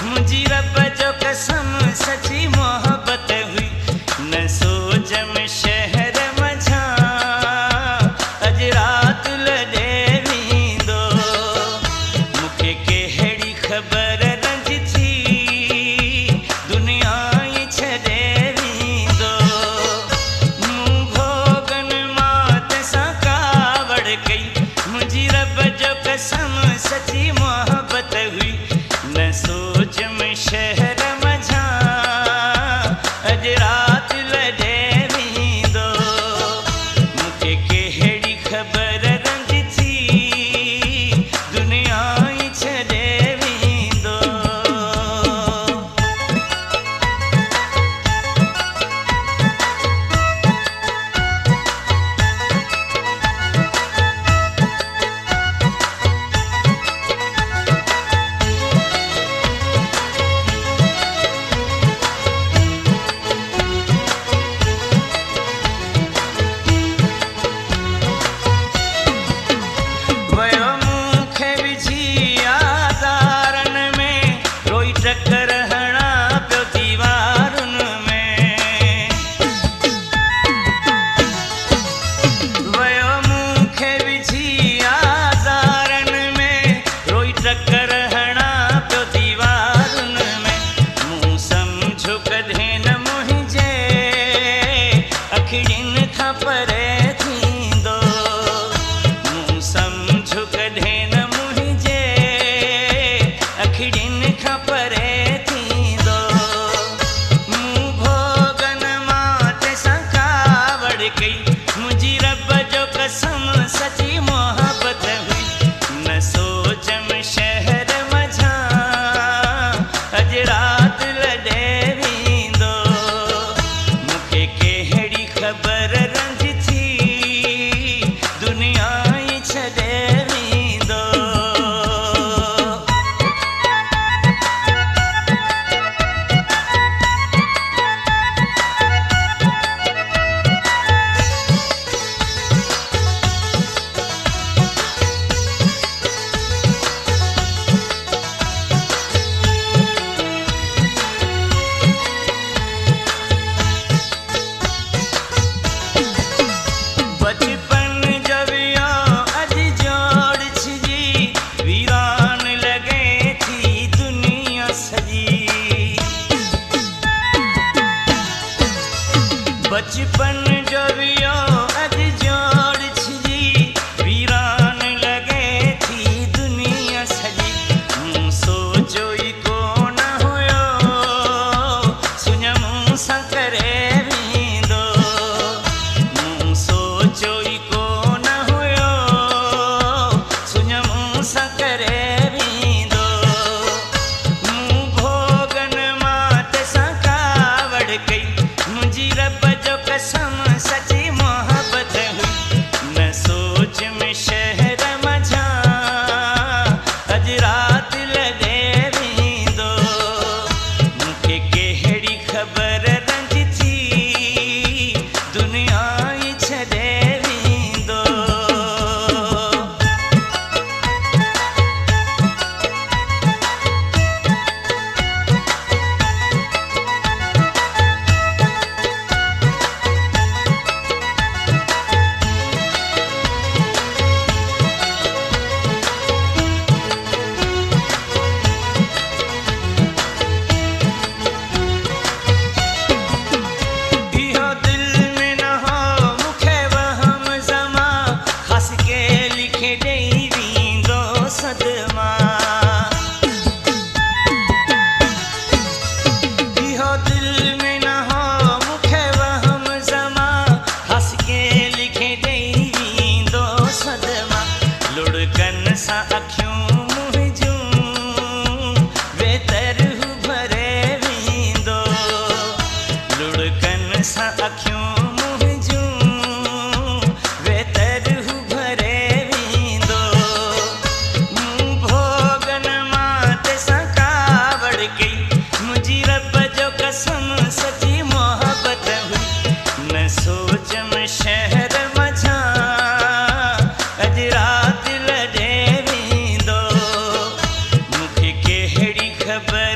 मुझी रब जो कसम सची मोहब्बत हुई न सोच में शहर मझा अज रात लॾे वेंदो मूंखे कहिड़ी ख़बर रंज थी दुनिया ई छॾे वेंदो मूं भोगन मात सां कावड़ कई मुझी रब जो कसम सची मोहब्बत हुई न सोच में शहर मझा अज रात लॾे वेंदो मूंखे कहिड़ी ख़बर रंज थी दुनिया ई छॾे वेंदो। वयो मूंखे विझी आज़ारनि में रोई टकर हणा पियो दीवारुनि में वयो मूंखे विझी आज़ारनि में रोई टकर हणा पियो दीवारुनि में मूं सम्झो कॾहिं न मुंहिंजे अखियुनि खां परे थींदो मूं सम्झो कॾहिं न मुंहिंजे अखियुनि खां परे थींदो मूं भोगन मात सां कावड़ कई मुंहिंजी रब जो कसम सची मोहब्बत हुई न सोच में शहर मझा अज रात लॾे वेंदो मूंखे कहिड़ी ख़बर रंज थी दुनिया ई छॾे वेंदो। बचपन जवियो अज जोड़ छिजी वीरान लगे थी दुनिया सजी बचपन जवियो अज जोड़ छिजी वीरान लगे थी दुनिया सजी मूं सोचो ई कोन हुयो सुञ मूं सां करे वेंदो मूं सोचो ई कोन हुयो सुञ मूं सां करे वेंदो मूं भोगन मात सां कावड़ कई मुंहिंजी रब जो कसम सची मोहब्बत हुई न सोच में शहर मझा अज रात लॾे वेंदो मूंखे कहिड़ी ख़बर रंज थी दुनिया ई छॾे वेंदो। इहो दिल में न हो मूंखे वहम ज़मा ख़ासि के लिखे ॾेई वेंदो सदमा इहो दिल में न हो मूंखे वहम ज़मा ख़ासि के लिखे ॾेई वेंदो सदमा लुड़कनि सां अखियूं मुंहिंजूं बेतरहू भरे वेंदो लुड़कनि सां अखियूं मुंहिंजूं बेतरहू भरे वेंदो मूं भोगन मात सां कावड़ कई मुंहिंजी रब जो कसम सची मोहब्बत हुई न सोच में शहर मझा अज रात लॾे वेंदो मूंखे कहिड़ी ख़बर